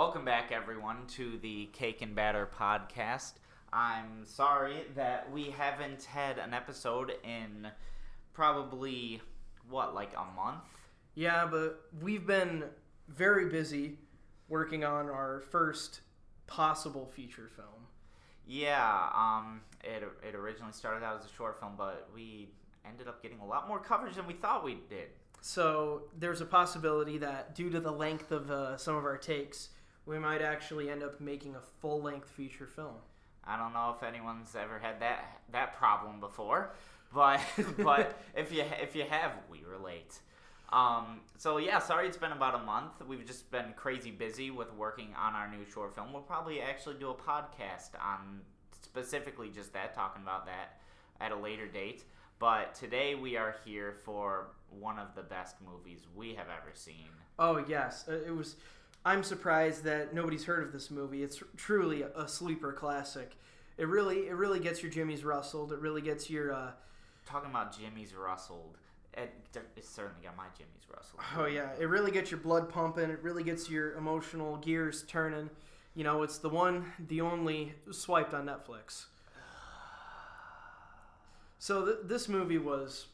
Welcome back, everyone, to the Cake and Batter podcast. I'm sorry that we haven't had an episode in probably, like a month? Yeah, but we've been very busy working on our first possible feature film. Yeah, it originally started out as a short film, but we ended up getting a lot more coverage than we thought we did. So there's a possibility that due to the length of some of our takes, we might actually end up making a full-length feature film. I don't know if anyone's ever had that problem before, but if you have, we relate. So yeah, sorry it's been about a month. We've just been crazy busy with working on our new short film. We'll probably actually do a podcast on specifically just that, talking about that at a later date. But today we are here for one of the best movies we have ever seen. Oh yes, I'm surprised that nobody's heard of this movie. It's truly a sleeper classic. It really gets your jimmies rustled. It really gets your Talking about jimmies rustled. It certainly got my jimmies rustled. Oh yeah, it really gets your blood pumping. It really gets your emotional gears turning. You know, it's the only swiped on Netflix. So this movie was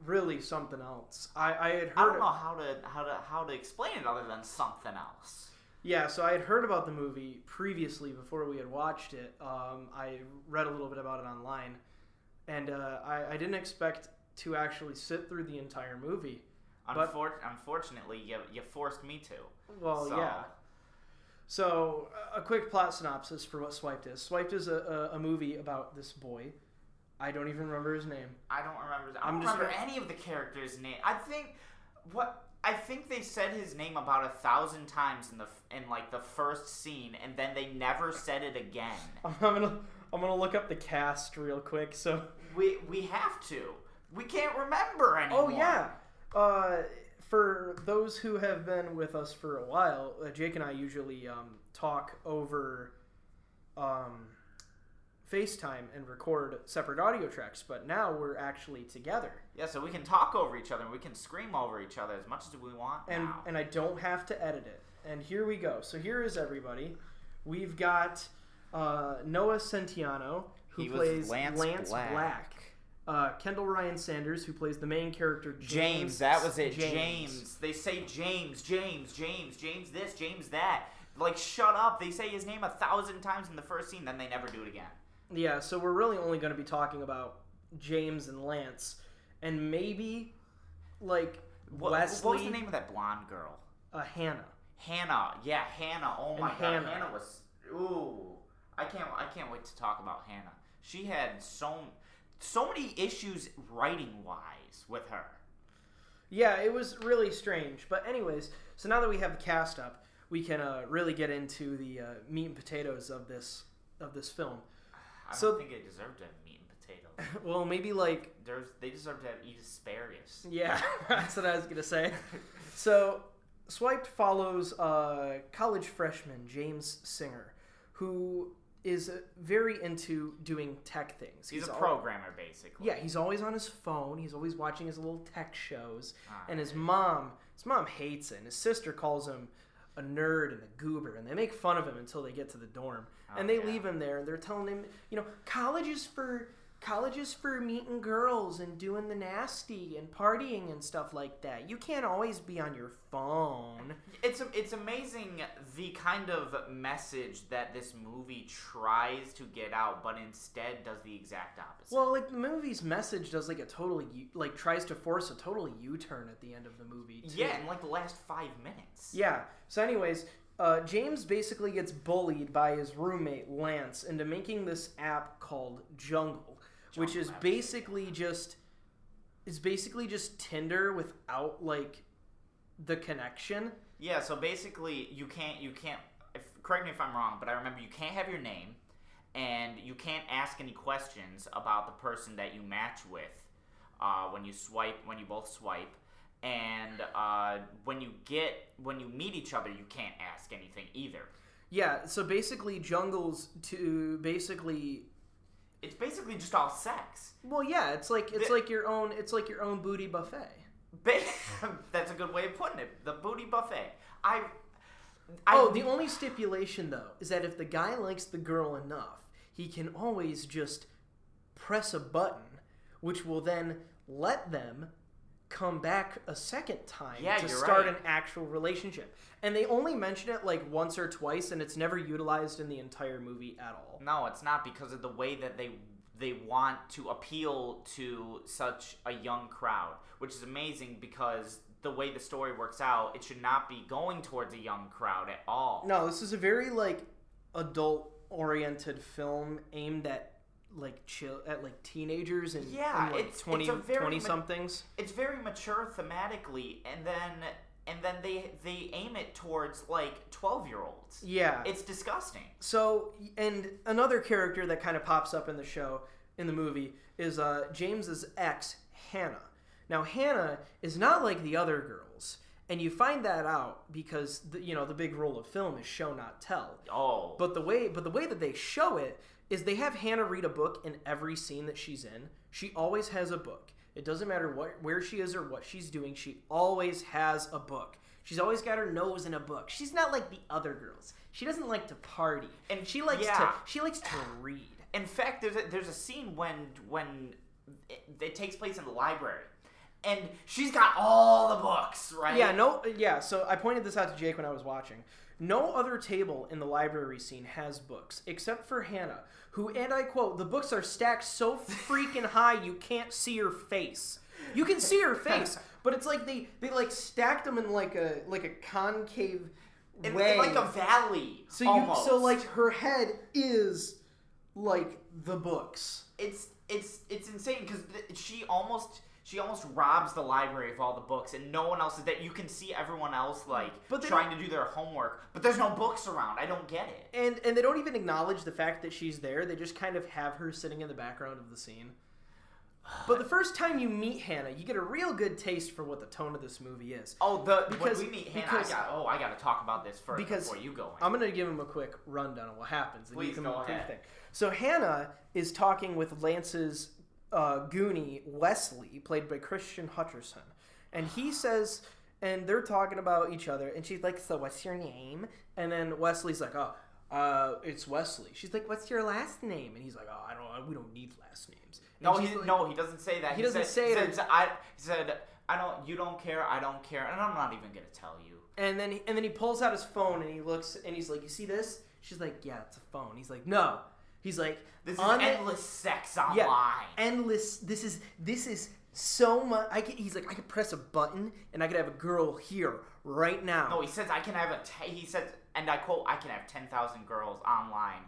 really something else. I had heard. I don't know how to explain it other than something else. Yeah, so I had heard about the movie previously before we had watched it. I read a little bit about it online, and I didn't expect to actually sit through the entire movie. Unfortunately, you forced me to. Well, so. Yeah. So, a quick plot synopsis for what Swiped is. Swiped is a movie about this boy. I don't even remember his name. I don't remember any of the characters' name. I think they said his name about 1,000 times in the first scene, and then they never said it again. I'm gonna look up the cast real quick. So we have to. We can't remember anymore. Oh yeah. For those who have been with us for a while, Jake and I usually talk over FaceTime and record separate audio tracks, but now we're actually together. Yeah, so we can talk over each other and we can scream over each other as much as we want now. And I don't have to edit it. And here we go. So here is everybody. We've got Noah Centineo, who plays Lance Black. Kendall Ryan Sanders, who plays the main character, James. That was it. James. They say James this, James that. Like, shut up. They say his name 1,000 times in the first scene, then they never do it again. Yeah, so we're really only going to be talking about James and Lance, and maybe, Wesley. What was the name of that blonde girl? Hannah. Hannah. Yeah, Hannah. Oh my God. Hannah was... Ooh. I can't wait to talk about Hannah. She had so many issues writing-wise with her. Yeah, it was really strange. But anyways, so now that we have the cast up, we can really get into the meat and potatoes of this film. I don't think they deserve to have meat and potatoes. Well, maybe they deserve to eat asparagus. Yeah, that's what I was gonna say. So, Swiped follows college freshman James Singer, who is very into doing tech things. He's a programmer, basically. Yeah, he's always on his phone. He's always watching his little tech shows. And his mom hates it. And his sister calls him a nerd and a goober, and they make fun of him until they get to the dorm. And they leave him there, and they're telling him, college is for meeting girls and doing the nasty and partying and stuff like that. You can't always be on your phone. It's amazing the kind of message that this movie tries to get out, but instead does the exact opposite. Well, the movie's message does tries to force a total U-turn at the end of the movie, too. Yeah, in the last 5 minutes. Yeah. So anyways, James basically gets bullied by his roommate, Lance, into making this app called Jungle, which is basically just Tinder without the connection. Yeah, so basically you can't correct me if I'm wrong, but I remember you can't have your name and you can't ask any questions about the person that you match with when you both swipe. And when you meet each other, you can't ask anything either. Yeah, so basically Jungle's it's basically just all sex. Well, yeah, it's like your own booty buffet. That's a good way of putting it. The booty buffet. The only stipulation, though, is that if the guy likes the girl enough, he can always just press a button, which will then let them come back a second time to start an actual relationship. And they only mention it like once or twice, and it's never utilized in the entire movie at all. No, it's not, because of the way that they want to appeal to such a young crowd, which is amazing because the way the story works out, it should not be going towards a young crowd at all. No, this is a very like adult-oriented film aimed at like teenagers and like it's 20 somethings. It's very mature thematically, and then they aim it towards like 12-year-olds. Yeah, it's disgusting. So, and another character that kind of pops up in the movie is James's ex, Hannah. Now, Hannah is not like the other girls, and you find that out because the big rule of film is show not tell. Oh, but the way that they show it is they have Hannah read a book in every scene that she's in. She always has a book. It doesn't matter where she is or what she's doing. She always has a book. She's always got her nose in a book. She's not like the other girls. She doesn't like to party, and she likes to read. In fact, there's a scene when it takes place in the library, and she's got all the books, right? Yeah. So I pointed this out to Jake when I was watching. No other table in the library scene has books, except for Hannah, who, and I quote, "The books are stacked so freaking high you can't see her face." You can see her face, but it's like they like stacked them in like a concave way. In like a valley, almost. So like her head is like the books. It's insane because she almost robs the library of all the books, and no one else is that. You can see everyone else trying to do their homework, but there's no books around. I don't get it. And they don't even acknowledge the fact that she's there. They just kind of have her sitting in the background of the scene. But the first time you meet Hannah, you get a real good taste for what the tone of this movie is. When we meet Hannah, I got to talk about this first before you go in. I'm going to give him a quick rundown of what happens. Please go ahead. So Hannah is talking with Lance's Goonie, Wesley, played by Christian Hutcherson. And he says, and they're talking about each other, and she's like, "So what's your name?" And then Wesley's like, it's Wesley. She's like, "What's your last name?" And he's like, we don't need last names. And he doesn't say that. He doesn't say it. He said, you don't care, I don't care, and I'm not even going to tell you. And then he pulls out his phone, and he looks, and he's like, "You see this?" She's like, "Yeah, it's a phone." He's like, "No." He's like, "This is endless sex online." Yeah, endless. This is so much. He's like, "I could press a button, and I could have a girl here right now." No, he says, "I can have he says, and I quote, "I can have 10,000 girls online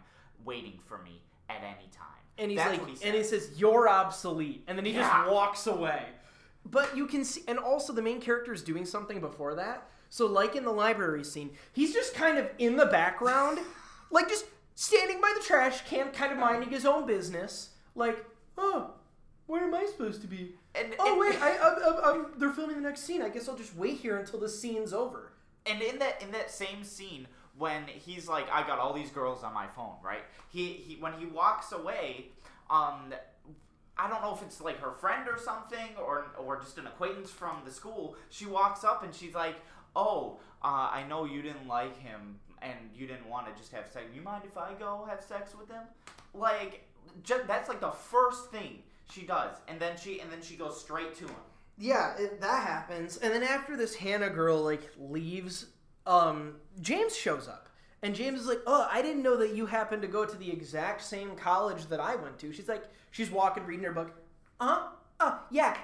waiting for me at any time." And he's and he says, "You're obsolete," and then he just walks away. But you can see, and also the main character is doing something before that. So, like in the library scene, he's just kind of in the background, like just standing by the trash can, kind of minding his own business. Like, "Oh, where am I supposed to be? They're filming the next scene. I guess I'll just wait here until the scene's over." And in that same scene, when he's like, "I got all these girls on my phone," right? He when he walks away, I don't know if it's like her friend or something, or just an acquaintance from the school. She walks up and she's like, "Oh, I know you didn't like him and you didn't want to just have sex. You mind if I go have sex with him?" Like, that's like the first thing she does, and then she goes straight to him. Yeah, that happens, and then after this Hannah girl leaves, James shows up, and James is like, "Oh, I didn't know that you happened to go to the exact same college that I went to." She's walking, reading her book. "Oh, yeah,"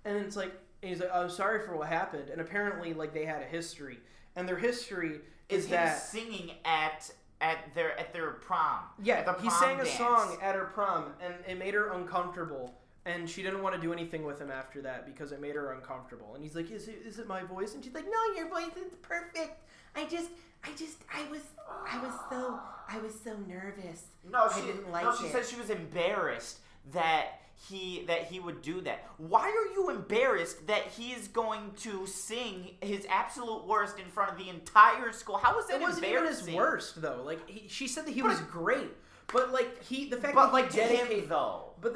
and he's like, "I'm sorry for what happened." And apparently, they had a history, and their history is that him singing at their prom. Yeah, he sang a song at her prom, and it made her uncomfortable. And she didn't want to do anything with him after that because it made her uncomfortable. And he's like, is it my voice? And she's like, "No, your voice is perfect. I was so nervous. I didn't like it." She said she was embarrassed that he would do that. Why are you embarrassed that he is going to sing his absolute worst in front of the entire school? How was that embarrassing? It wasn't even his worst though. She said that he was great. But the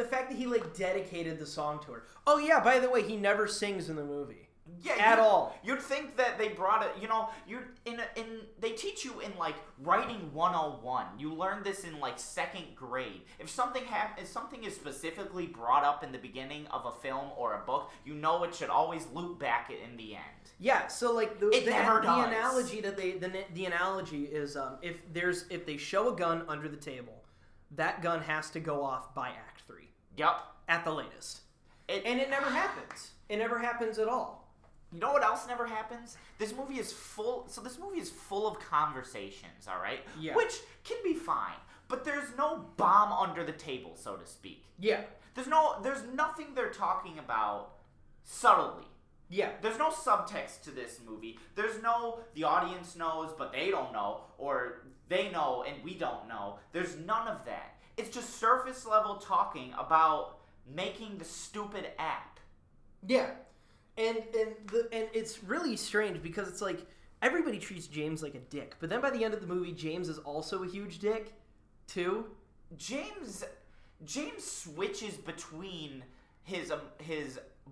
fact that he dedicated the song to her. Oh yeah, by the way, he never sings in the movie. Yeah, at all. You'd think that they brought it, you're they teach you in like writing 101. You learn this in like second grade. If something is specifically brought up in the beginning of a film or a book, it should always loop back in the end. Yeah, so like the analogy that the analogy is if they show a gun under the table, that gun has to go off by Act 3. Yep. At the latest. And it never happens. It never happens at all. You know what else never happens? This movie is full of conversations, all right? Yeah. Which can be fine, but there's no bomb under the table, so to speak. Yeah. There's nothing they're talking about subtly. Yeah. There's no subtext to this movie. There's no the audience knows but they don't know, or they know and we don't know. There's none of that. It's just surface level talking about making the stupid app. Yeah. And it's really strange because it's like everybody treats James like a dick, but then by the end of the movie, James is also a huge dick, too. James switches between his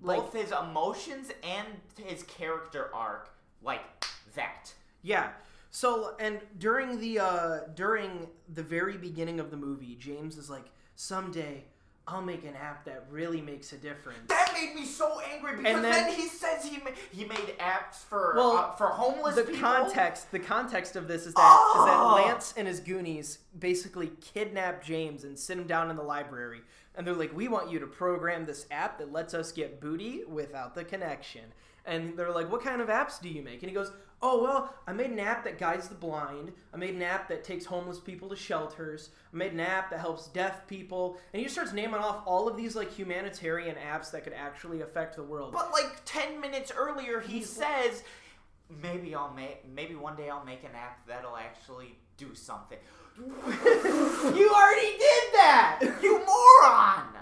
both his emotions and his character arc like that. Yeah. So and during the very beginning of the movie, James is like, someday I'll make an app that really makes a difference. That made me so angry because then he says he made apps for homeless people. The context of this is that Lance and his Goonies basically kidnap James and sit him down in the library, and they're like, "We want you to program this app that lets us get booty without the connection." And they're like, "What kind of apps do you make?" And he goes, "Oh, well, I made an app that guides the blind. I made an app that takes homeless people to shelters. I made an app that helps deaf people." And he just starts naming off all of these like humanitarian apps that could actually affect the world. But like 10 minutes earlier, he says, maybe one day I'll make an app that'll actually do something. You already did that, you moron!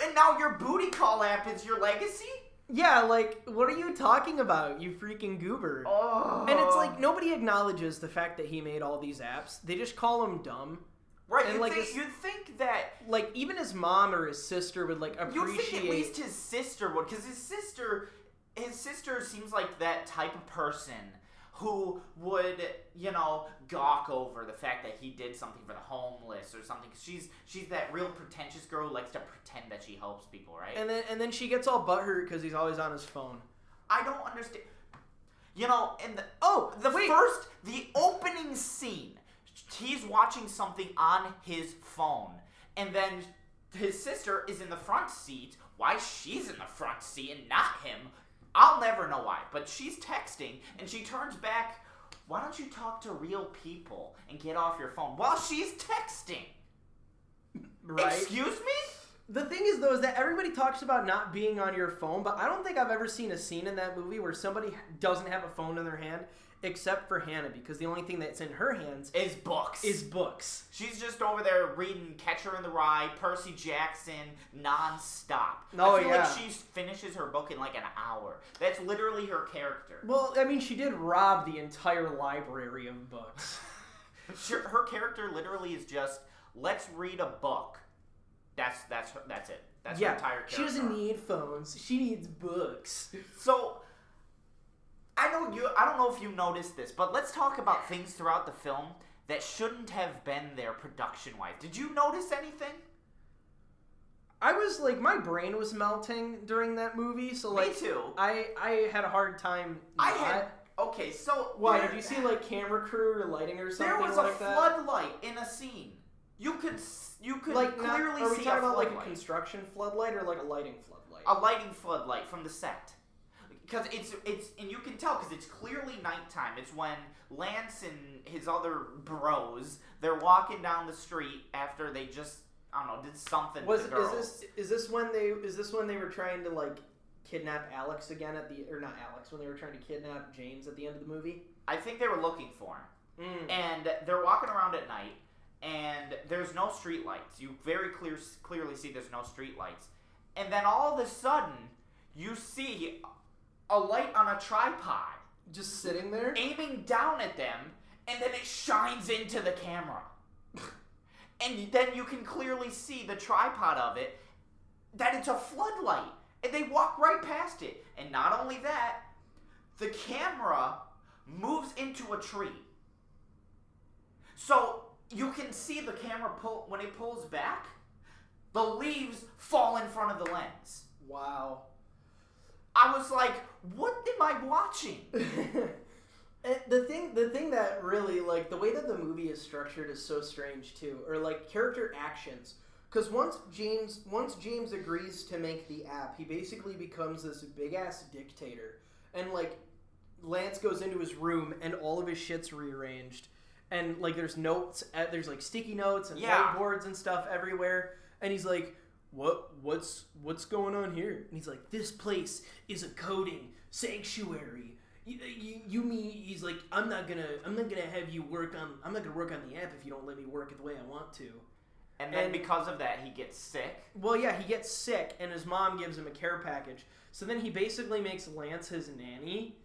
And now your booty call app is your legacy? Yeah, like, what are you talking about, you freaking goober? Oh. And it's like, nobody acknowledges the fact that he made all these apps. They just call him dumb. Right, and you'd think that... Like, even his mom or his sister would, like, appreciate... You'd think at least his sister would, because his sister seems like that type of person who would, gawk over the fact that he did something for the homeless or something. She's that real pretentious girl who likes to pretend that she helps people, right? And then she gets all butthurt because he's always on his phone. I don't understand. The opening scene, he's watching something on his phone, and then his sister is in the front seat. Why she's in the front seat and not him, I'll never know why, but she's texting, and she turns back, "Why don't you talk to real people and get off your phone?" While she's texting. Right? Excuse me? The thing is, though, is that everybody talks about not being on your phone, but I don't think I've ever seen a scene in that movie where somebody doesn't have a phone in their hand, except for Hannah, because the only thing that's in her hands is books. She's just over there reading Catcher in the Rye, Percy Jackson, nonstop. I feel like she finishes her book in like an hour. That's literally her character. Well, I mean, she did rob the entire library of books. Her character literally is just, let's read a book. That's it. That's her entire character. She doesn't need phones. She needs books. So... I don't know if you noticed this, but let's talk about things throughout the film that shouldn't have been there production-wise. Did you notice anything? I was like, my brain was melting during that movie, so like... Me too. I had a hard time... Okay, so... Why, did you see like camera crew or lighting or something like that? There was a floodlight in a scene. You could like, clearly see a floodlight. Are we talking about like a construction floodlight or like a lighting floodlight? A lighting floodlight from the set. Because and you can tell because it's clearly nighttime. It's when Lance and his other bros, they're walking down the street after they just, I don't know, did something to the girls. Is this when they were trying to like kidnap Alex again when they were trying to kidnap James at the end of the movie? I think they were looking for him. And they're walking around at night and there's no street lights. You very clearly see there's no street lights. And then all of a sudden you see a light on a tripod. Just sitting there? Aiming down at them, and then it shines into the camera. And then you can clearly see the tripod of it, that it's a floodlight. And they walk right past it. And not only that, the camera moves into a tree. So you can see the camera when it pulls back, the leaves fall in front of the lens. Wow. I was like, what am I watching? The thing that really, like, the way that the movie is structured is so strange too, or like character actions. Because once James agrees to make the app, he basically becomes this big ass dictator, and like Lance goes into his room and all of his shit's rearranged, and like there's notes, there's like sticky notes and whiteboards and stuff everywhere, and he's like, what's going on here? And he's like, this place is a coding sanctuary. You mean, he's like, I'm not gonna have you work on the app if you don't let me work it the way I want to. And then because of that, he gets sick. Well, yeah, he gets sick, and his mom gives him a care package. So then he basically makes Lance his nanny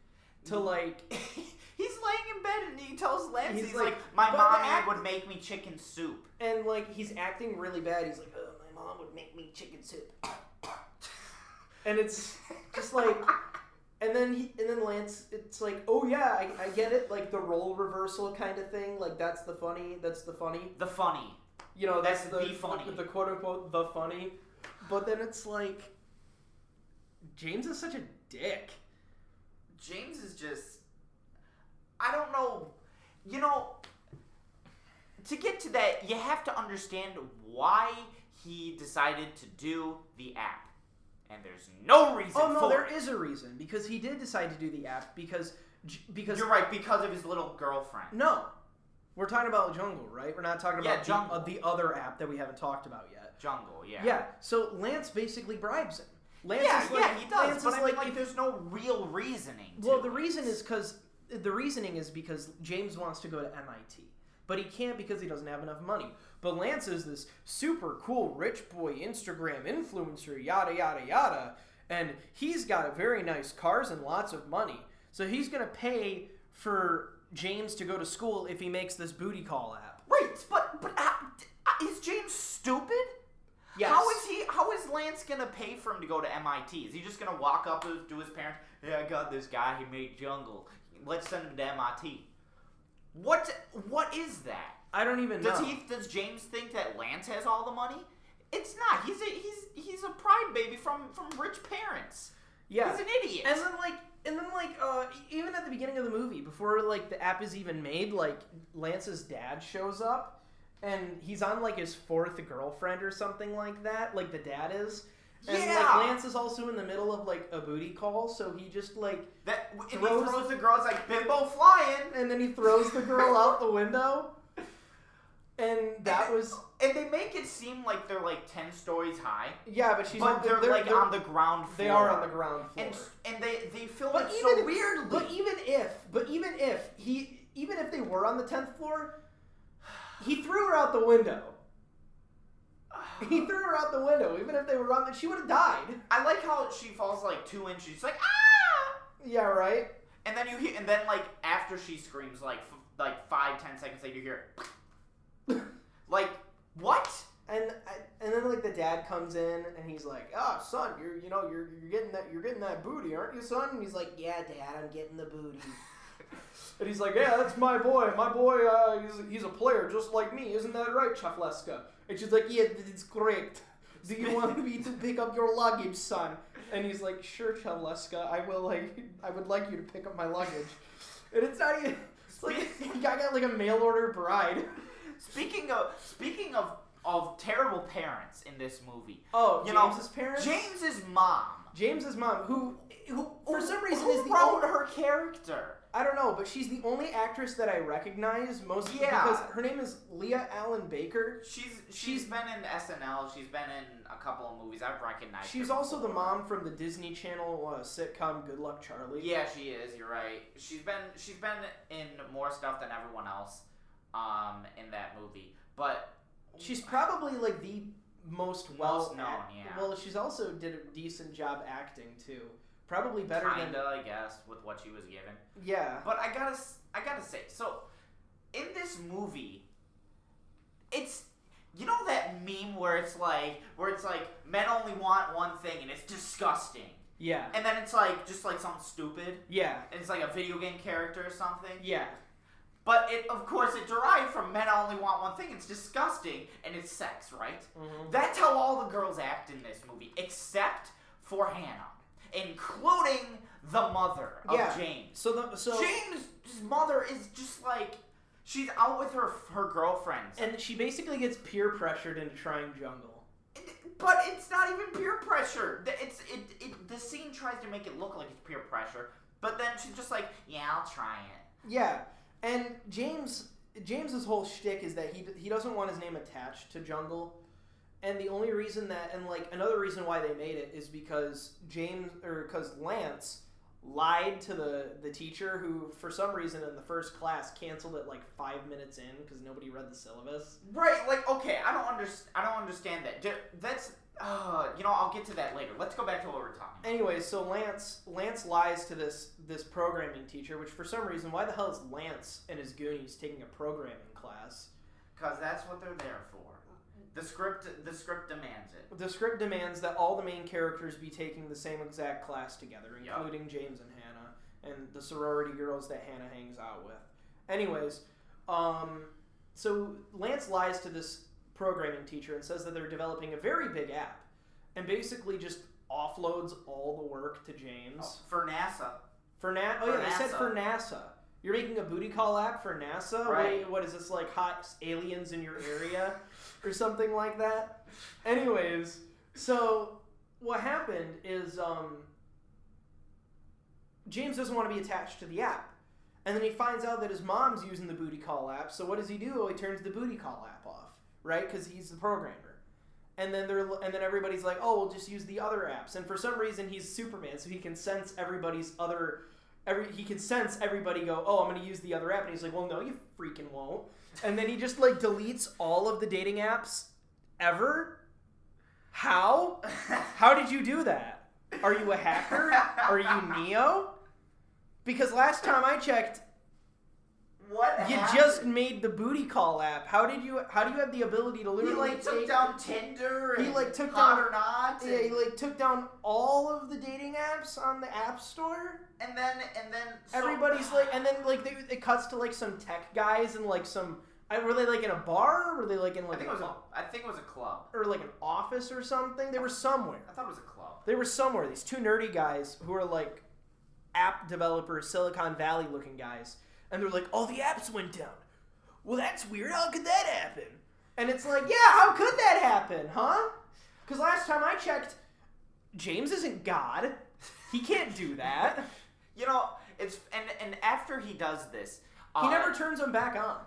to, like... He's laying in bed, and he tells Lance, he's like my mommy would make me chicken soup. And, like, he's acting really bad. He's like, oh, my mom would make me chicken soup. And it's just like... And then Lance, it's like, oh, yeah, I get it. Like, the role reversal kind of thing. Like, that's the funny. The funny. You know, that's the funny. The quote-unquote the funny. But then it's like, James is such a dick. James is just, I don't know. You know, to get to that, you have to understand why he decided to do the app. And there's no reason for it. Oh, no, there is a reason. Because he did decide to do the app because... You're right, because of his little girlfriend. No. We're talking about Jungle, right? We're not talking about the other app that we haven't talked about yet. Jungle, yeah. Yeah, so Lance basically bribes him. He does. Lance but I mean, like, there's no real reasoning to Well, the reasoning is because James wants to go to MIT. But he can't because he doesn't have enough money. But Lance is this super cool rich boy Instagram influencer, yada, yada, yada. And he's got very nice cars and lots of money. So he's going to pay for James to go to school if he makes this booty call app. Right, but is James stupid? Yes. How is Lance gonna pay for him to go to MIT? Is he just gonna walk up to his parents? Yeah, I got this guy. He made Jungle. Let's send him to MIT. What is that? I don't even know. Does James think that Lance has all the money? It's not. He's a pride baby from rich parents. Yeah, he's an idiot. And then even at the beginning of the movie, before like the app is even made, like Lance's dad shows up, and he's on like his fourth girlfriend or something like that. Like the dad is, and like Lance is also in the middle of like a booty call, so he just like he throws the girl. It's like bimbo flying, and then he throws the girl out the window. And they make it seem like they're like 10 stories high. Yeah, but they're on the ground floor. They are on the ground floor. And they film it so weirdly. But even if they were on the 10th floor, he threw her out the window. He threw her out the window. Even if they were on, she would have died. I like how she falls like 2 inches. She's like, ah! Yeah, right. And then like after she screams, like 5-10 seconds later, you hear. Like what? And then like the dad comes in and he's like, "Oh, son, you're getting that booty, aren't you, son?" And he's like, "Yeah, Dad, I'm getting the booty." And he's like, "Yeah, that's my boy. My boy, he's a player just like me, isn't that right, Chafleska?" And she's like, "Yeah, it's correct. Do you want me to pick up your luggage, son?" And he's like, "Sure, Chafleska. I would like you to pick up my luggage." And it's not even. It's like I got like a mail order bride. Speaking of terrible parents in this movie. Oh, James's parents? James's mom, who for some reason is the wrong only with her character. I don't know, but she's the only actress that I recognize mostly because her name is Leah Allen Baker. She's been in SNL. She's been in a couple of movies. I've recognized. She's her also before. the mom from the Disney Channel sitcom Good Luck Charlie. Yeah, she is. You're right. She's been in more stuff than everyone else. In that movie, but she's probably like the most known. Yeah. Well, she's also did a decent job acting too. Probably better than I guess with what she was given. Yeah. But I gotta say, so in this movie, it's You know that meme where it's like men only want one thing and it's disgusting. Yeah. And then it's like just like something stupid. Yeah. And it's like a video game character or something. Yeah. But of course it derived from men only want one thing. It's disgusting and it's sex, right? Mm-hmm. That's how all the girls act in this movie, except for Hannah, including the mother of James. So James' mother is just like. She's out with her girlfriends. And she basically gets peer pressured into trying jungle. But it's not even peer pressure. The scene tries to make it look like it's peer pressure, but then she's just like, yeah, I'll try it. Yeah, and James's whole shtick is that he doesn't want his name attached to jungle. And the only reason another reason why they made it is because Lance lied to the teacher, who for some reason in the first class canceled it like 5 minutes in because nobody read the syllabus. Right, like, okay, I don't understand that. That's I'll get to that later. Let's go back to what we're talking about. Anyway, so Lance lies to this programming teacher, which for some reason, why the hell is Lance and his Goonies taking a programming class? Because that's what they're there for. The script demands it. The script demands that all the main characters be taking the same exact class together, including James and Hannah, and the sorority girls that Hannah hangs out with. Anyways, so Lance lies to this programming teacher and says that they're developing a very big app, and basically just offloads all the work to James. For NASA. They said for NASA. You're making a booty call app for NASA? Right. What is this, like hot aliens in your area or something like that? Anyways, so what happened is James doesn't want to be attached to the app. And then he finds out that his mom's using the booty call app, so what does he do? Well, he turns the booty call app off, right? Because he's the programmer. And then everybody's like, oh, we'll just use the other apps. And for some reason, he's Superman, so he can sense he can sense everybody go, oh, I'm going to use the other app. And he's like, well, no, you freaking won't. And then he just, like, deletes all of the dating apps ever? How? How did you do that? Are you a hacker? Are you Neo? Because last time I checked, you just made the booty call app. How do you have the ability to literally took down Tinder and took Hot down, or Not? Yeah, he took down all of the dating apps on the App Store. And then everybody's it cuts to like some tech guys and like some. Were they like in a bar? Or were they like in like I think it was a club. Or like an office or something? They were somewhere. I thought it was a club. They were somewhere. These two nerdy guys who are like app developers, Silicon Valley looking guys. And they're like, oh, the apps went down. Well, that's weird. How could that happen? And it's like, yeah, how could that happen, huh? Because last time I checked, James isn't God. He can't do that. It's and after he does this, he never turns them back on.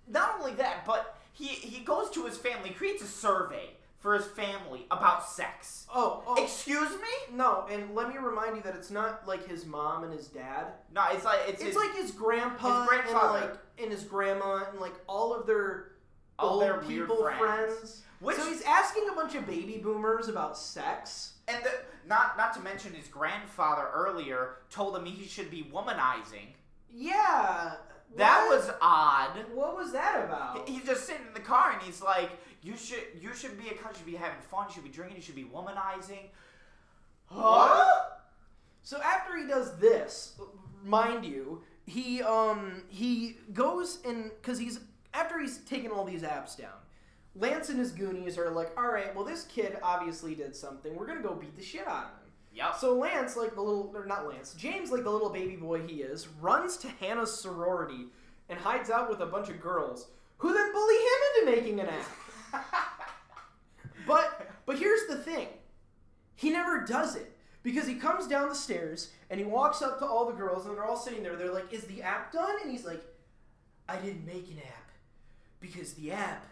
Not only that, but he goes to his family, creates a survey for his family about sex. Oh. Excuse me? No, and let me remind you that it's not like his mom and his dad. No, it's like his grandpa, his grandfather, and his grandma, and like all of their people friends. So he's asking a bunch of baby boomers about sex. And not to mention his grandfather earlier told him he should be womanizing. Yeah. That was odd. What was that about? He's just sitting in the car and he's like, you should be you should be having fun, you should be drinking, you should be womanizing. What? So after he does this, mind you, he goes in, because after he's taken all these apps down, Lance and his Goonies are like, all right, well, this kid obviously did something. We're going to go beat the shit out of him. Yep. So Lance, James, like the little baby boy he is, runs to Hannah's sorority and hides out with a bunch of girls who then bully him into making an app. But here's the thing. He never does it. Because he comes down the stairs and he walks up to all the girls and they're all sitting there. They're like, is the app done? And he's like, I didn't make an app because the app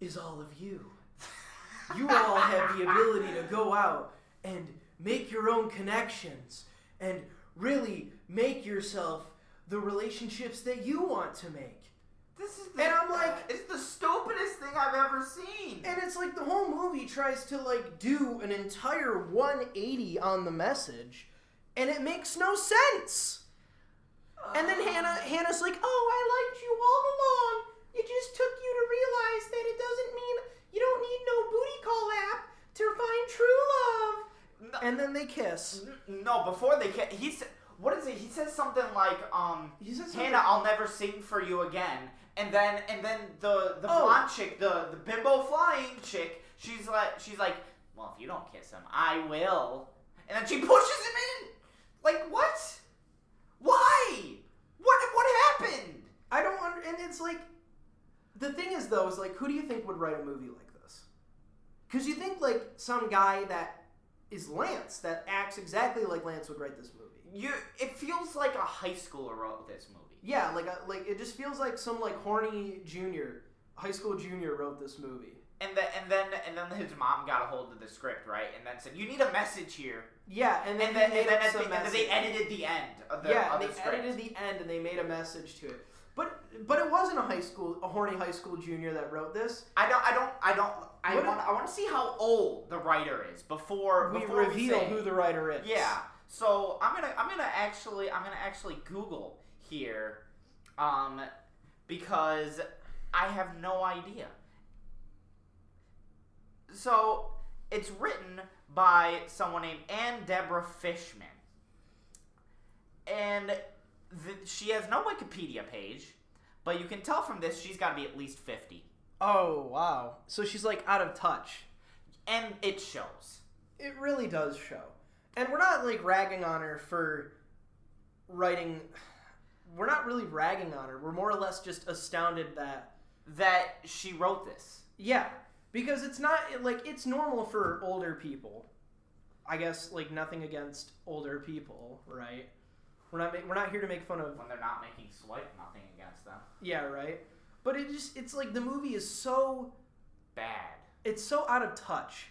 is all of you. You all have the ability to go out and make your own connections and really make yourself the relationships that you want to make. And I'm like, it's the stupidest thing I've ever seen. And it's like the whole movie tries to like do an entire 180 on the message, and it makes no sense. And then Hannah's like, oh, I liked you all along. It just took you to realize that it doesn't they kiss. No, before they kiss. What is it? He says something like, Hannah, I'll never sing for you again. And then the blonde chick, the bimbo flying chick, she's like, well, if you don't kiss him, I will. And then she pushes him in. Like, what? Why? What happened? I don't and it's like, the thing is though, is like, who do you think would write a movie like this? Because you think like some guy that is Lance, that acts exactly like Lance would write this movie. It feels like a high schooler wrote this movie. Yeah, like it just feels like some like horny high school junior wrote this movie. And then his mom got a hold of the script, right? And then said, "You need a message here." Yeah, and then they edited the end of the script. Edited the end and they made a message to it. But it wasn't a horny high school junior that wrote this. I want to see how old the writer is before we reveal who the writer is. Yeah. So I'm gonna actually Google here, because I have no idea. So it's written by someone named Anne Deborah Fishman, and she has no Wikipedia page, but you can tell from this she's got to be at least 50. Oh wow! So she's like out of touch, and it shows. It really does show. And we're not like ragging on her for writing. We're not really ragging on her. We're more or less just astounded that she wrote this. Yeah, because it's not like it's normal for older people. I guess like nothing against older people, right? We're not here to make fun of when they're not making swipe. Nothing against them. Yeah, right. But it's like the movie is so bad. It's so out of touch.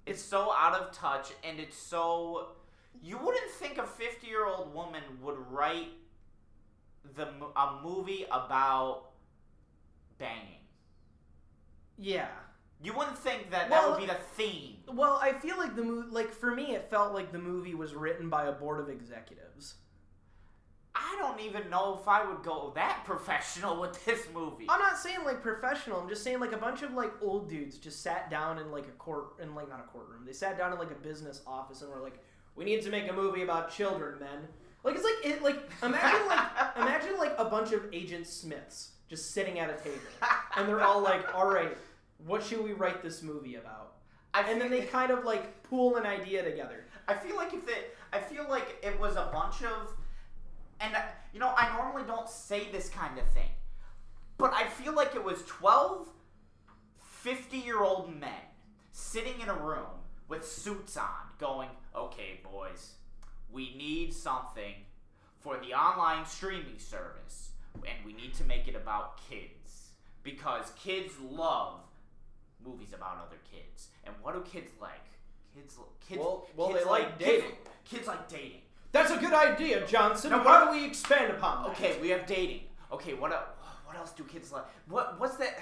It's so out of touch, and it's so... You wouldn't think a 50-year-old woman would write a movie about banging. Yeah. You wouldn't think that would be the theme. Well, I feel like the movie... Like, for me, it felt like the movie was written by a board of executives. I don't even know if I would go that professional with this movie. I'm not saying like professional. I'm just saying like a bunch of like old dudes just sat down in like not a courtroom. They sat down in like a business office and were like, "We need to make a movie about children, men." Like it's like imagine like a bunch of Agent Smiths just sitting at a table and they're all like, "All right, what should we write this movie about?" And then they kind of like pool an idea together. I feel like it was a bunch of. And, I normally don't say this kind of thing, but I feel like it was 12 50-year-old men sitting in a room with suits on going, "Okay, boys, we need something for the online streaming service, and we need to make it about kids, because kids love movies about other kids. And what do kids like? Kids they like dating. Kids like dating. That's a good idea, Johnson. Now, how do we expand upon that? Okay, we have dating. Okay, what else do kids like? What's that?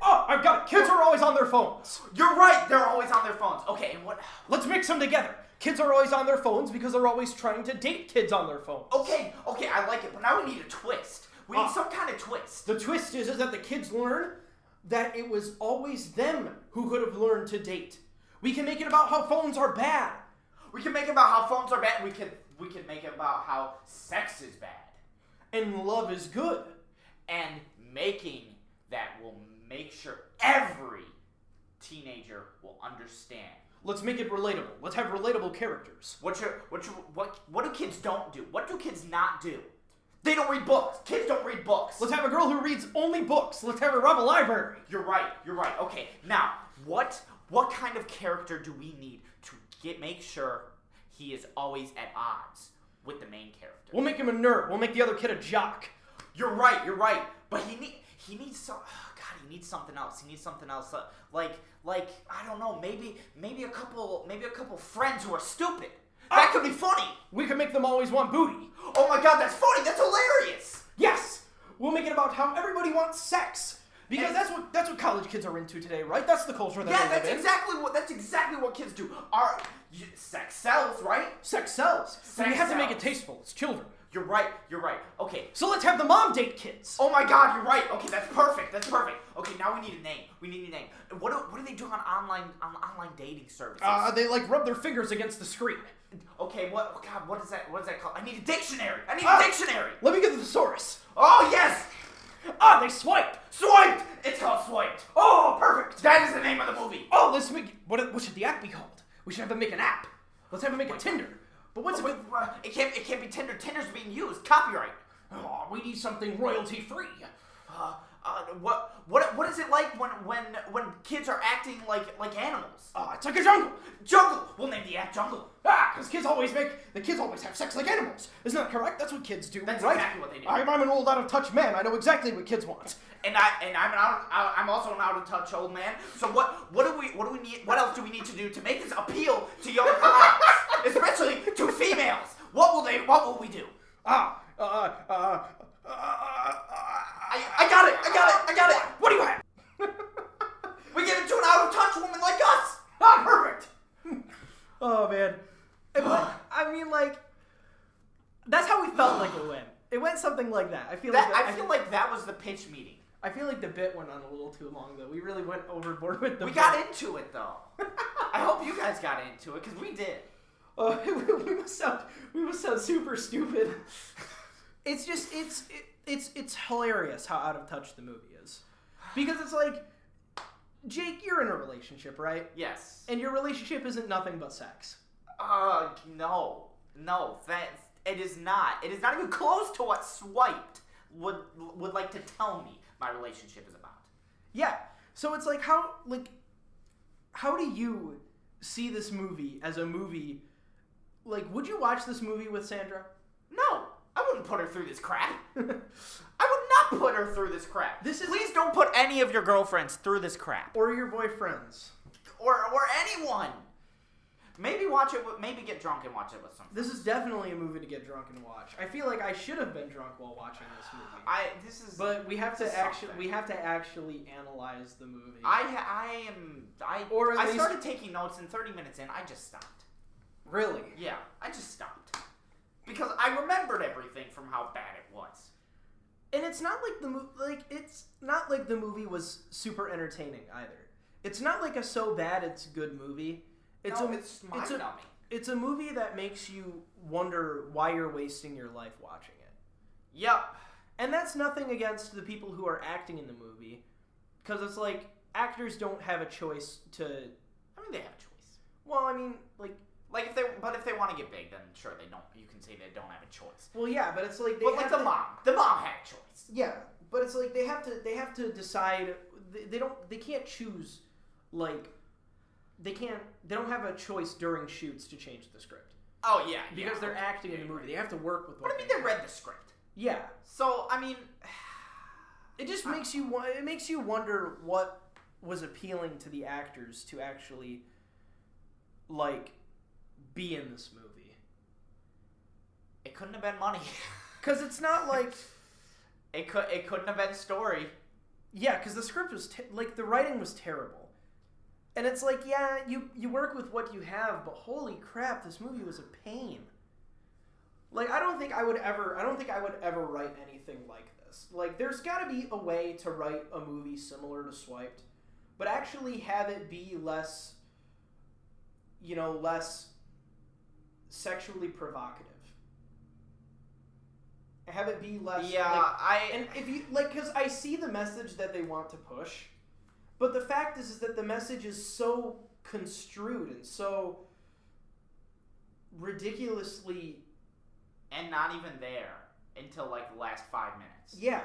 Oh, I've got it. Kids are always on their phones. You're right. They're always on their phones. Okay, and what? Let's mix them together. Kids are always on their phones because they're always trying to date kids on their phones. Okay, I like it. But now we need a twist. We need some kind of twist. The twist is that the kids learn that it was always them who could have learned to date. We can make it about how phones are bad. We can make it about how phones are bad. We can make it about how sex is bad. And love is good. And making that will make sure every teenager will understand. Let's make it relatable. Let's have relatable characters. What do kids don't do? What do kids not do? They don't read books. Kids don't read books. Let's have a girl who reads only books. Let's have her rob a library. You're right. Okay, now, what kind of character do we need to make sure he is always at odds with the main character? We'll make him a nerd. We'll make the other kid a jock. You're right. But he needs some. Oh God, he needs something else. He needs something else. Like I don't know. Maybe a couple friends who are stupid. That could be funny. We could make them always want booty. Oh my God, that's funny. That's hilarious. Yes. We'll make it about how everybody wants sex. Because that's what college kids are into today, right? That's the culture that they live in. That's exactly what kids do. Sex sells, right? Sex sells. So we have to make it tasteful. It's children. You're right. Okay. So let's have the mom date kids. Oh my God, you're right. Okay, that's perfect. Okay, now we need a name. We need a name. What do they do on online dating services? They like rub their fingers against the screen. Okay, what is that? What is that called? I need a dictionary. I need a dictionary. Let me get the thesaurus. Oh yes. They swipe. Swiped. It's called Swiped. Oh, perfect. That is the name of the movie. Oh, let's make what should the app be called? We should have them make an app. Let's have them make a Tinder. But what's it can't be Tinder. Tinder's being used. Copyright. Oh, we need something royalty free. What is it like when kids are acting like animals? It's like a jungle. Jungle. We'll name the app Jungle. Because kids always have sex like animals. Isn't that correct? That's what kids do, That's right? exactly what they do. I'm an old, out of touch man. I know exactly what kids want. I'm also an out of touch old man. So what do we need? What else do we need to do to make this appeal to younger crowds, especially to females? What will we do? I got it. What do you have? We give it to an out of touch woman like us. Perfect. Oh man. I mean, like, that's how we felt like it went. It went something like that. I feel like that was the pitch meeting. I feel like the bit went on a little too long, though. We really went overboard with the. We got into it though. I hope you guys got into it because we did. We must sound super stupid. It's just it's hilarious how out of touch the movie is, because it's like, Jake, you're in a relationship, right? Yes. And your relationship isn't nothing but sex. No, that it is not. It is not even close to what Swiped would like to tell me my relationship is about. Yeah. So it's like, how do you see this movie as a movie? Like, would you watch this movie with Sandra? No, I wouldn't put her through this crap. I would not put her through this crap. Please don't put any of your girlfriends through this crap. Or your boyfriends. Or anyone. Maybe watch it. Maybe get drunk and watch it with someone. This is definitely a movie to get drunk and watch. I feel like I should have been drunk while watching this movie. But we have to actually analyze the movie. I started taking notes, and 30 minutes in, I just stopped. Really? Yeah, I just stopped because I remembered everything from how bad it was. And it's not like the movie was super entertaining either. It's not like a so bad it's good movie. It's mind-numbing. It's a movie that makes you wonder why you're wasting your life watching it. Yep. And that's nothing against the people who are acting in the movie, because it's like, actors don't have a choice to. I mean, they have a choice. Well, I mean, if they want to get big, then sure they don't. You can say they don't have a choice. Well, yeah, but it's like the mom had a choice. Yeah, but it's like they have to decide. They can't choose. They don't have a choice during shoots to change the script. Oh yeah, because they're acting in the movie. They have to work with. What do you mean they read the script? Yeah. So I mean, it just makes you wonder what was appealing to the actors to actually be in this movie. It couldn't have been money. Because it's not like it couldn't have been story. Yeah, because the script was the writing was terrible, and it's like, yeah, you work with what you have, but holy crap, this movie was a pain. I don't think I would ever write anything like this. There's got to be a way to write a movie similar to Swiped, but actually have it be less sexually provocative. Have it be less. Yeah, and if you because I see the message that they want to push, but the fact is that the message is so construed and so ridiculously, and not even there until the last 5 minutes. Yeah,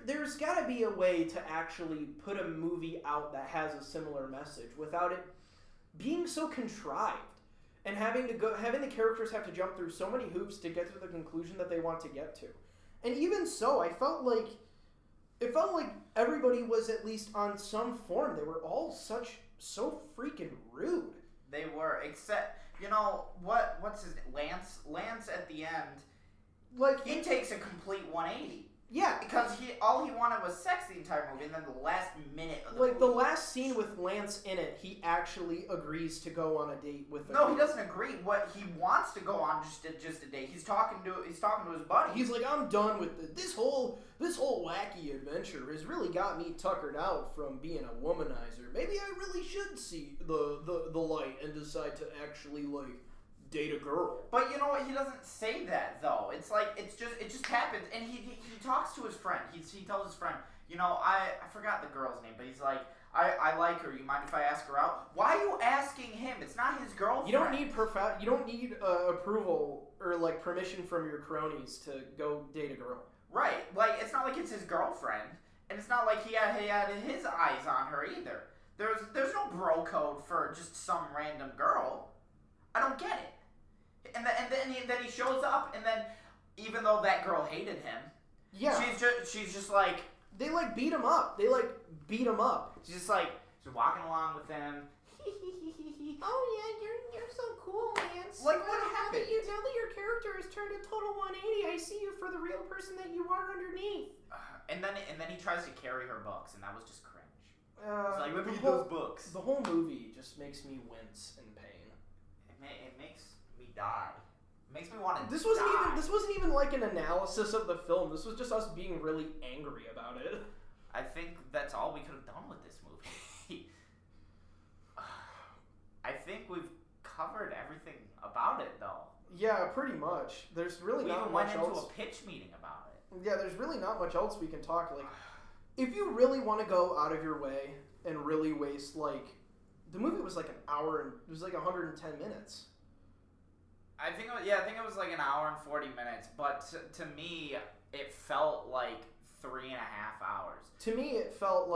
there's got to be a way to actually put a movie out that has a similar message without it being so contrived. And having the characters have to jump through so many hoops to get to the conclusion that they want to get to. And even so, it felt like everybody was at least on some form. They were all so freaking rude. They were, except, what's his name? Lance at the end, he takes a complete 180. Yeah, because all he wanted was sex the entire movie, and then the last minute of the movie. the last scene with Lance in it, he actually agrees to go on a date with. No, he doesn't agree. What he wants to go on just a date. He's talking to his buddy. He's like, I'm done with this whole wacky adventure has really got me tuckered out from being a womanizer. Maybe I really should see the light and decide to actually date a girl. But you know what? He doesn't say that though. It's like it just happens, and he talks to his friend. He tells his friend, I forgot the girl's name, but he's like, I like her. You mind if I ask her out? Why are you asking him? It's not his girlfriend. You don't need approval or permission from your cronies to go date a girl. Right. It's not like it's his girlfriend, and it's not like he had his eyes on her either. There's no bro code for just some random girl. I don't get it. And then he shows up, and then even though that girl hated him, yeah, she's just like, they beat him up. She's just she's walking along with him. Oh yeah, you're so cool, Lance. What happened? Now that your character has turned a total 180, I see you for the real person that you are underneath. And then he tries to carry her books, and that was just cringe. It's like, read those books. The whole movie just makes me wince in pain. It makes me die. It makes me want to. This wasn't even like an analysis of the film. This was just us being really angry about it. I think that's all we could have done with this movie. I think we've covered everything about it, though. Yeah, pretty much. There's really not much else. We even went into a pitch meeting about it. Yeah, there's really not much else we can talk. If you really want to go out of your way and really waste, the movie was an hour and it was 110 minutes. I think it was an hour and 40 minutes, but to me, it felt like 3.5 hours. To me, it felt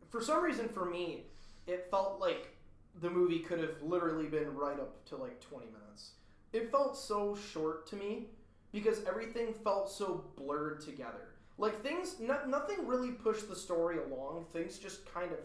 for some reason for me, it felt like the movie could have literally been right up to 20 minutes. It felt so short to me because everything felt so blurred together. Nothing really pushed the story along. Things just kind of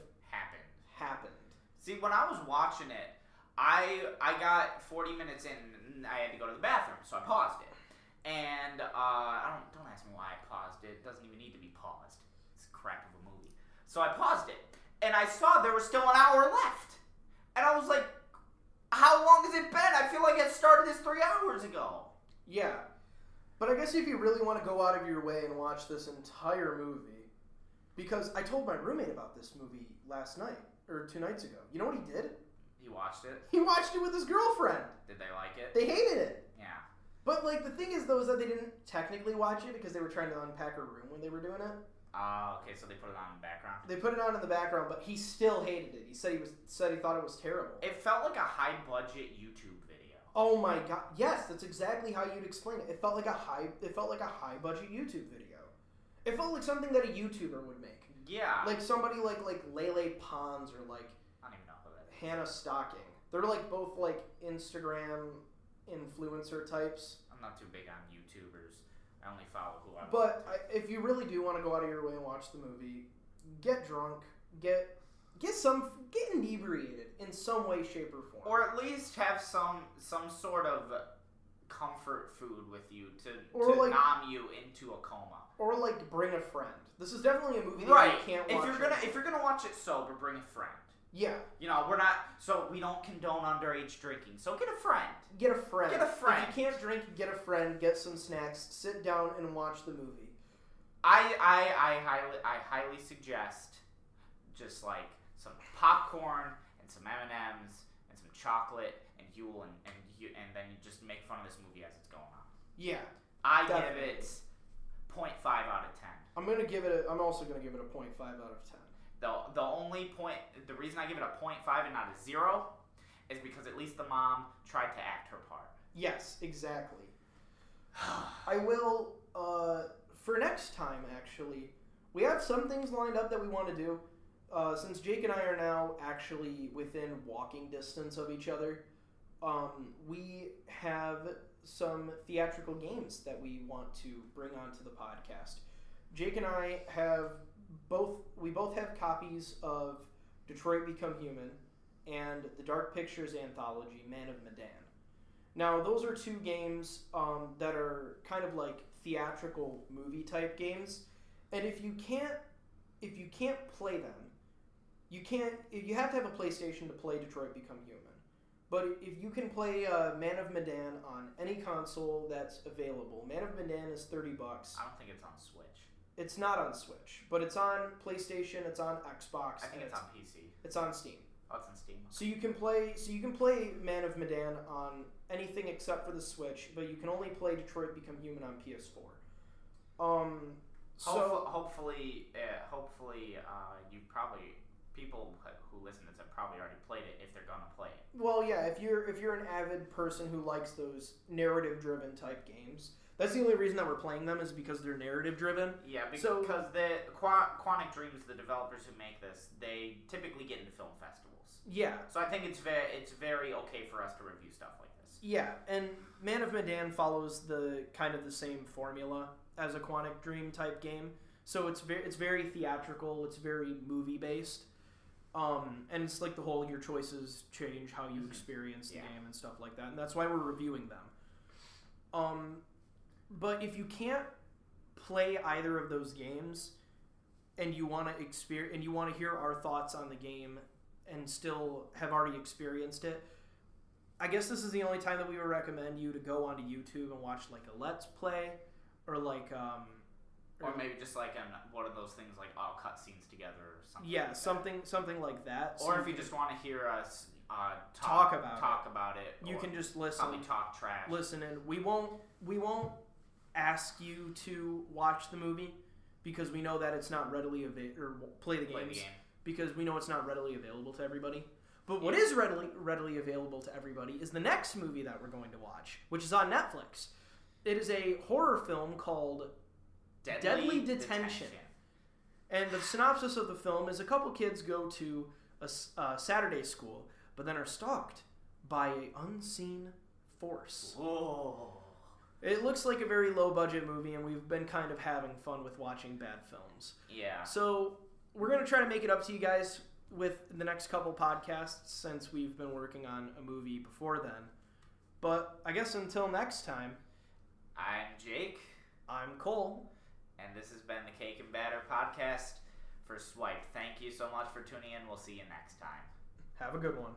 happened. See, when I was watching it, I got 40 minutes in and I had to go to the bathroom, so I paused it. And don't ask me why I paused it. It doesn't even need to be paused. It's a crap of a movie. So I paused it, and I saw there was still an hour left. And I was like, how long has it been? I feel like I started this 3 hours ago. Yeah. But I guess if you really want to go out of your way and watch this entire movie, because I told my roommate about this movie last night, or 2 nights ago. You know what he did? He watched it? He watched it with his girlfriend. Did they like it? They hated it. Yeah. But, the thing is, though, is that they didn't technically watch it because they were trying to unpack a room when they were doing it. Okay, so they put it on in the background? They put it on in the background, but he still hated it. He said he thought it was terrible. It felt like a high-budget YouTube video. Oh my god! Yes, that's exactly how you'd explain it. It felt like a high-budget YouTube video. It felt like something that a YouTuber would make. Yeah. Somebody like Lele Pons or I don't even know who that is. Hannah Stocking. They're both Instagram influencer types. I'm not too big on YouTubers. I only follow who I want. But if you really do want to go out of your way and watch the movie, get drunk, get inebriated in some way, shape, or form, or at least have some sort of comfort food with you to numb you into a coma. Or bring a friend. This is definitely a movie that you can't watch. If you're gonna watch it sober, bring a friend. Yeah. We're not, so we don't condone underage drinking. So get a friend. Get a friend. If you can't drink, get a friend, get some snacks, sit down and watch the movie. I highly suggest just some popcorn and some M&Ms and some chocolate and Huel and then you just make fun of this movie as it's going on. Yeah. I give it 0.5 out of 10. I'm also gonna give it a 0.5 out of 10. The reason I give it a 0.5 and not a 0 is because at least the mom tried to act her part. Yes, exactly. I will, for next time, actually, we have some things lined up that we want to do. Since Jake and I are now actually within walking distance of each other, we have some theatrical games that we want to bring onto the podcast. Jake and I both have copies of Detroit Become Human and the Dark Pictures anthology, Man of Medan. Now, those are two games that are kind kind of like theatrical movie type games, and if you can't play them, you have to have a PlayStation to play Detroit Become Human. But if you can play Man of Medan on any console that's available, Man of Medan is $30. I don't think it's on Switch. It's not on Switch, but it's on PlayStation. It's on Xbox. I think it's on PC. It's on Steam. Oh, it's on Steam. So you can play Man of Medan on anything except for the Switch, but you can only play Detroit Become Human on PS4. Hopefully, you probably people who listen to this have probably already played it if they're gonna play it. Well, yeah, if you're an avid person who likes those narrative-driven type games, that's the only reason that we're playing them is because they're narrative-driven. Yeah, because the Quantic Dreams, the developers who make this, they typically get into film festivals. Yeah. So I think it's very okay for us to review stuff like this. Yeah, and Man of Medan follows the kind of the same formula as a Quantic Dream type game. So it's very theatrical. It's very movie based. And it's like the whole your choices change how you experience the game and stuff like that, and that's why we're reviewing them. But if you can't play either of those games, and you want to hear our thoughts on the game, and still have already experienced it, I guess this is the only time that we would recommend you to go onto YouTube and watch like a Let's Play, or like or maybe just like one of those things like all cutscenes together or something. Yeah, like something like that. Or so if you just want to hear us talk about it, you can just listen. Probably talk trash. Listen, and we won't ask you to watch the movie because we know that it's not readily available, or play the games because we know it's not readily available to everybody. But what is readily available to everybody is the next movie that we're going to watch, which is on Netflix. It is a horror film called Deadly Detention. And the synopsis of the film is a couple kids go to a Saturday school, but then are stalked by an unseen force. Whoa. It looks like a very low-budget movie, and we've been kind of having fun with watching bad films. Yeah. So we're going to try to make it up to you guys with the next couple podcasts, since we've been working on a movie before then. But I guess until next time, I'm Jake. I'm Cole. And this has been the Cake and Batter podcast for Swipe. Thank you so much for tuning in. We'll see you next time. Have a good one.